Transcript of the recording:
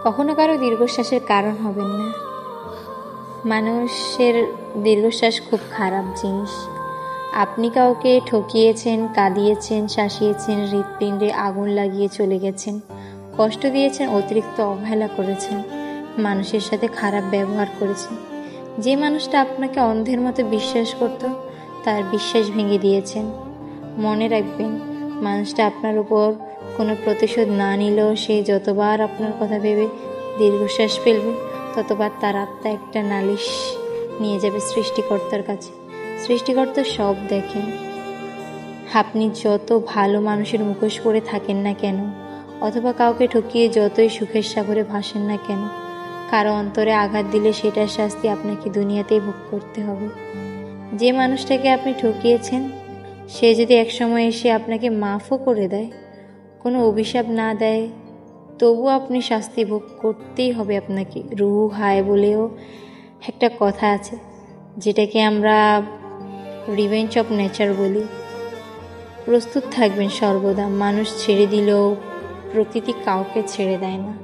কখনো কারো দীর্ঘশ্বাসের কারণ হবেন না। মানুষের দীর্ঘশ্বাস খুব খারাপ জিনিস। আপনি কাউকে ঠকিয়েছেন, কাঁদিয়েছেন, শাসিয়েছেন, হৃৎপিণ্ডে আগুন লাগিয়ে চলে গেছেন, কষ্ট দিয়েছেন, অতিরিক্ত অবহেলা করেছেন, মানুষের সাথে খারাপ ব্যবহার করেছেন। যে মানুষটা আপনাকে অন্ধের মতো বিশ্বাস করত, তার বিশ্বাস ভেঙে দিয়েছেন। মনে রাখবেন, মানুষটা আপনার উপর কোনো প্রতিশোধ না নিলেও সে যতবার আপনার কথা ভেবে দীর্ঘশ্বাস ফেলবে, ততবার তার আত্মা একটা নালিশ নিয়ে যাবে সৃষ্টিকর্তার কাছে। সৃষ্টিকর্তা সব দেখেন। আপনি যত ভালো মানুষের মুখোশ পরে থাকেন না কেন, অথবা কাউকে ঠকিয়ে যতই সুখের সাগরে ভাসেন না কেন, কারো অন্তরে আঘাত দিলে সেটার শাস্তি আপনাকে দুনিয়াতেই ভোগ করতে হবে। যে মানুষটাকে আপনি ঠকিয়েছেন, সে যদি একসময় এসে আপনাকে মাফও করে দেয়, কোনো অভিশাপ না দেয়, তবু আপনি শাস্তি ভোগ করতেই হবে আপনাকে। রুহু হায় বলেও একটা কথা আছে, যেটাকে আমরা রিভেঞ্জ অফ নেচার বলি। প্রস্তুত থাকবেন সর্বদা। মানুষ ছেড়ে দিলেও প্রকৃতি কাউকে ছেড়ে দেয় না।